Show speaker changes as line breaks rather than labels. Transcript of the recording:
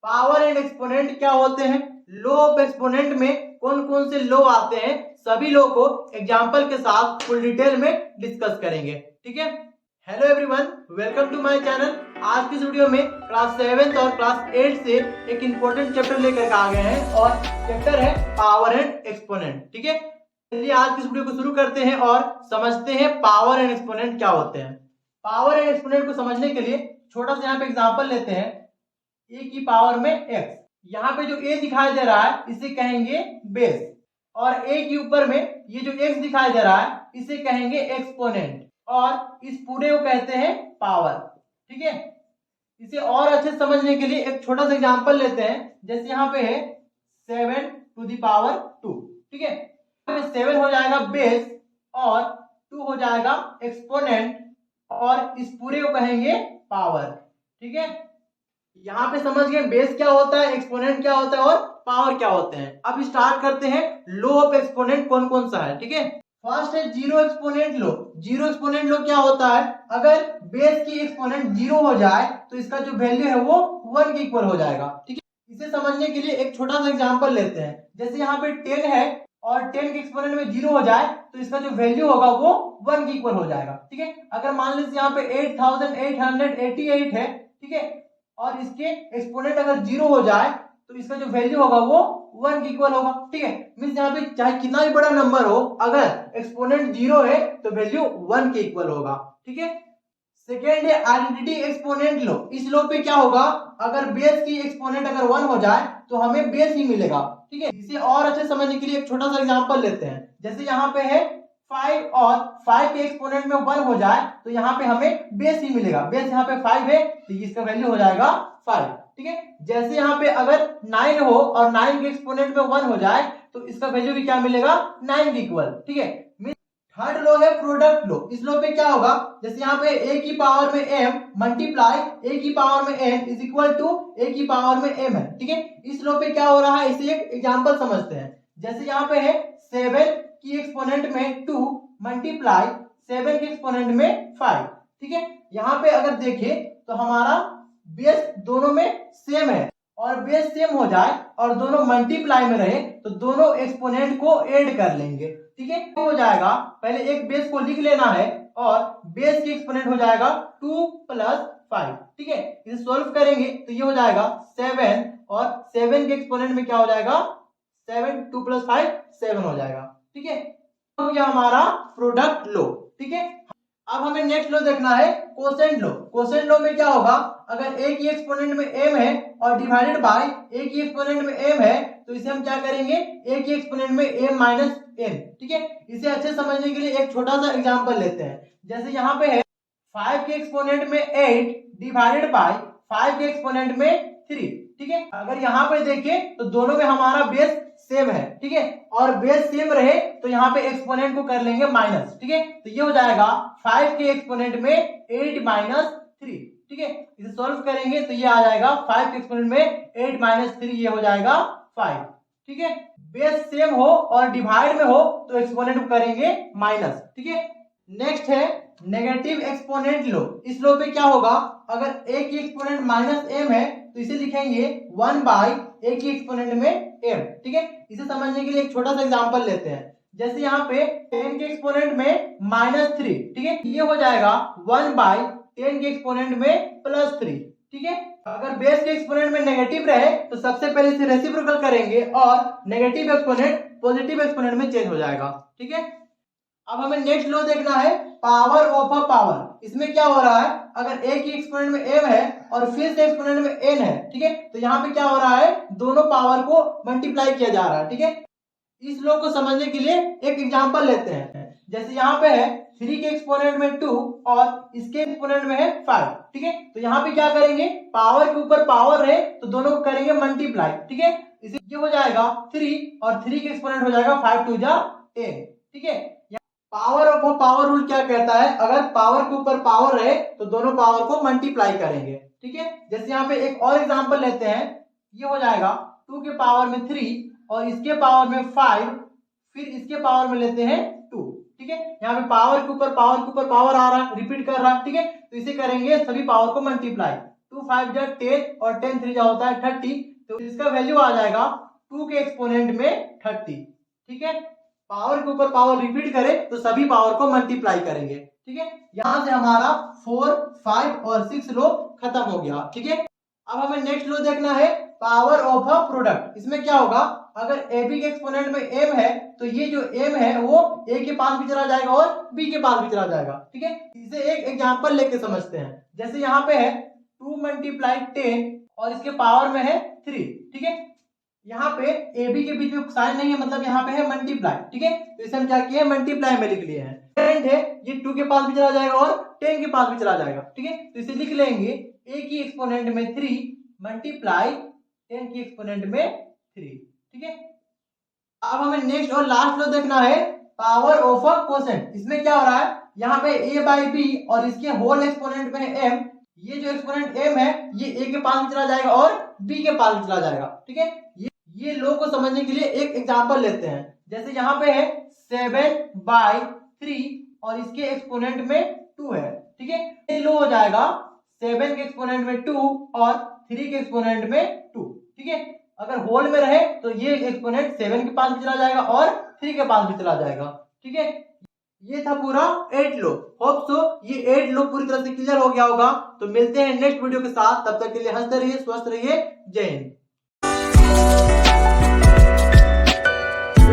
Power and exponent क्या होते हैं, लो ऑफ एक्सपोनेंट में कौन कौन से लो आते हैं, सभी लो को एग्जांपल के साथ फुल डिटेल में डिस्कस करेंगे। ठीक है, hello everyone, welcome to my channel. आज की वीडियो में क्लास 7 और क्लास 8 से एक इंपॉर्टेंट चैप्टर लेकर आ गए हैं और चैप्टर है पावर एंड एक्सपोनेंट। ठीक है, चलिए आज की वीडियो को शुरू करते हैं और समझते हैं पावर एंड एक्सपोनेंट क्या होते हैं। पावर एंड एक्सपोनेंट को समझने के लिए छोटा सा यहाँ पे एग्जांपल लेते हैं, ए की पावर में एक्स। यहाँ पे जो ए दिखाई दे रहा है इसे कहेंगे बेस, और ए के ऊपर में ये जो एक्स दिखाई दे रहा है इसे कहेंगे एक्सपोनेंट, और इस पूरे को कहते हैं पावर। ठीक है, इसे और अच्छे से समझने के लिए एक छोटा सा एग्जांपल लेते हैं। जैसे यहाँ पे है 7 टू द पावर 2। ठीक है, 7 हो जाएगा बेस और 2 हो जाएगा एक्सपोनेंट, और इस पूरे को कहेंगे पावर। ठीक है, यहाँ पे समझ गए बेस क्या होता है, एक्सपोनेंट क्या होता है और पावर क्या होते हैं। अब स्टार्ट करते हैं लो ऑफ एक्सपोनेंट कौन कौन सा है। ठीक है, फर्स्ट है जीरो एक्सपोनेंट लो। जीरो एक्सपोनेंट लो क्या होता है, अगर बेस की एक्सपोनेंट जीरो हो जाए तो इसका जो वैल्यू है वो 1 के इक्वल हो जाएगा। ठीक है, इसे समझने के लिए एक छोटा सा एग्जांपल लेते हैं। जैसे यहाँ पे 10 है और 10 के एक्सपोनेंट में 0 हो जाए तो इसका जो वैल्यू होगा वो 1 के इक्वल हो जाएगा। ठीक है, अगर मान लीजिए यहाँ पे 8888 है, ठीक है, और इसके एक्सपोनेंट अगर 0 हो जाए तो इसका जो वैल्यू होगा वो 1 के इक्वल होगा। ठीक है, मींस यहाँ पे चाहे कितना भी बड़ा नंबर हो, अगर एक्सपोनेंट 0 है तो वैल्यू 1 के इक्वल होगा। ठीक है, सेकेंड है आइडेंटिटी एक्सपोनेंट लो। इस लो पे क्या होगा, अगर बेस की एक्सपोनेंट अगर 1 हो जाए तो हमें बेस ही मिलेगा। ठीक है, इसे और अच्छे समझने के लिए एक छोटा सा एग्जांपल लेते हैं। जैसे यहाँ पे है 5 और 5 के एक्सपोनेंट में 1 हो जाए तो यहाँ पे हमें बेस ही मिलेगा। बेस यहाँ पे 5 है तो इसका वैल्यू हो जाएगा 5। ठीक है, जैसे यहाँ पे अगर 9 हो और 9 के एक्सपोनेंट में 1 हो जाए तो इसका वैल्यू भी क्या मिलेगा, 9 के इक्वल। ठीक है, थर्ड लो है प्रोडक्ट लो। इस लो पे क्या होगा, जैसे यहाँ पे a की पावर में m मल्टीप्लाई a की पावर में n is equal to a की पावर में m है। ठीक है, इस लो पे क्या हो रहा है, इसे एक एग्जांपल समझते हैं। जैसे यहाँ पे है 7 की एक्सपोनेंट में 2 मल्टीप्लाई 7 के एक्सपोनेंट में 5। ठीक है, यहाँ पे अगर देखें तो हमारा बेस दोनों में सेम है, और बेस सेम हो जाए और दोनों मल्टीप्लाई में रहे तो दोनों एक्सपोनेंट को ऐड कर लेंगे। ठीक है, हो जाएगा, पहले एक बेस को लिख लेना है और बेस की एक्सपोनेंट हो जाएगा 2 + 5। ठीक है, इसे सॉल्व करेंगे तो ये हो जाएगा 7, और 7 के एक्सपोनेंट में क्या हो जाएगा 7, 2 + 5 7 हो जाएगा। ठीक है, हो गया हमारा प्रोडक्ट लो। ठीक है, अब हमें नेक्स्ट लो देखना है कोसेंट लो। कोसेंट लो में क्या होगा, अगर a की एक्सपोनेंट में m है और डिवाइडेड बाय a की एक्सपोनेंट में m है तो इसे हम क्या करेंगे, a की एक्सपोनेंट में m - n। ठीक है, इसे अच्छे समझने के लिए एक छोटा सा एग्जांपल लेते हैं। जैसे यहाँ पे है 5 के एक्सपोनेंट में 8 डिवाइडेड बाय 5 के एक्सपोनेंट में 3। ठीक है, अगर यहाँ पे देखें तो दोनों में हमारा बेस सेम है। ठीक है, और बेस सेम रहे तो यहाँ पे एक्सपोनेंट को कर लेंगे माइनस। ठीक है, तो ये हो जाएगा 5 के एक्सपोनेंट में 8 - 3। ठीक है, इसे सॉल्व करेंगे तो ये आ जाएगा 5 के एक्सपोनेंट में 8 - 3, ये हो जाएगा 5। ठीक है, बेस सेम हो और डिवाइड में हो तो एक्सपोनेंट को करेंगे माइनस। ठीक है, नेक्स्ट है नेगेटिव एक्सपोनेंट लो। इस लो पे क्या होगा, अगर a की एक्सपोनेंट -m है तो इसे लिखेंगे 1/a की एक्सपोनेंट में m। ठीक है, इसे समझने के लिए एक छोटा सा एग्जांपल लेते हैं। जैसे यहाँ पे 10 के एक्सपोनेंट में -3। ठीक है, ये हो जाएगा 1/10 के एक्सपोनेंट में +3। ठीक है, अगर बेस के एक्सपोनेंट में नेगेटिव रहे तो सबसे पहले इसे रेसिप्रोकल करेंगे और नेगेटिव एक्सपोनेंट पॉजिटिव एक्सपोनेंट में चेंज हो जाएगा। ठीक है, अब हमें नेक्स्ट लो देखना है पावर ऑफ अ पावर। इसमें क्या हो रहा है, अगर a की एक्सपोनेंट में m है और फिर से एक्सपोनेंट में n है, ठीक है, तो यहाँ पे क्या हो रहा है, दोनों पावर को मल्टीप्लाई किया जा रहा है। ठीक है, इस लो को समझने के लिए एक एग्जांपल लेते हैं। जैसे यहाँ पे है 3 के एक्सपोनेंट में 2 और इसके एक्सपोनेंट में है 5। ठीक है, तो यहाँ पे क्या करेंगे, पावर के ऊपर पावर रहे तो दोनों को करेंगे मल्टीप्लाई। ठीक है, इसे ये हो जाएगा 3 और 3 के एक्सपोनेंट हो जाएगा 5 2 जा 10। ठीक है, पावर ऑफ पावर रूल क्या कहता है, अगर पावर के ऊपर पावर रहे तो दोनों पावर को मल्टीप्लाई करेंगे। ठीक है, जैसे यहाँ पे एक और एग्जांपल लेते हैं। ये हो जाएगा 2 के पावर में 3 और इसके पावर में 5, फिर इसके पावर में लेते हैं 2। ठीक है, यहाँ पे पावर के ऊपर पावर आ रहा है, रिपीट कर रहा है। ठीक है, तो इसे करेंगे सभी पावर को मल्टीप्लाई। 2 5 जा 10 और 10 3 जा होता है 30, तो इसका वैल्यू आ जाएगा 2 के एक्सपोनेंट में 30। ठीक है, पावर के ऊपर पावर रिपीट करें तो सभी पावर को मल्टीप्लाई करेंगे। ठीक है, यहां से हमारा 4 5 और 6 लो खत्म हो गया। ठीक है, अब हमें नेक्स्ट लो देखना है पावर ऑफ अ प्रोडक्ट। इसमें क्या होगा, अगर ए बी के एक्सपोनेंट में m है तो ये जो m है वो a के पास भी चला जाएगा और b के पास भी चला जाएगा। ठीक है, इसे एक एग्जांपल लेके समझते हैं। जैसे यहाँ पे है 2 मल्टीप्लाई 10 और इसके पावर में है 3। ठीक है, यहाँ पे ए बी के बीच में साइन नहीं है, मतलब यहाँ पे है मल्टीप्लाई। ठीक है, तो इसे हम क्या किए, मल्टीप्लाई में लिख लिए हैं। है ये 2 के पास भी चला जाएगा और 10 के पास भी चला जाएगा। ठीक है, तो इसे लिख लेंगे a की एक्सपोनेंट में 3 मल्टीप्लाई 10 की एक्सपोनेंट में 3। ठीक है, अब हमें नेक्स्ट और लास्ट लो देखना है पावर ऑफ अ क्वोशेंट। इसमें क्या हो रहा है, यहाँ पे a बाई बी और इसके होल एक्सपोनेंट में है m। ये जो एक्सपोनेंट m है ये a के पास भी चला जाएगा और b के पास भी चला जाएगा। ठीक है, ये लो को समझने के लिए एक एग्जांपल लेते हैं। जैसे यहाँ पे है 7/3 और इसके एक्सपोनेंट में 2 है। ठीक है, ये लो हो जाएगा 7 के एक्सपोनेंट में 2 और 3 के एक्सपोनेंट में 2। ठीक है, अगर होल में रहे तो ये एक्सपोनेंट 7 के पास भी चला जाएगा और 3 के पास भी चला जाएगा। ठीक है, ये था पूरा 8 लो। होप सो ये 8 लो पूरी तरह से क्लियर हो गया होगा। तो मिलते हैं नेक्स्ट वीडियो के साथ, तब तक के लिए हंसते रहिए, स्वस्थ रहिए, जय हिंद।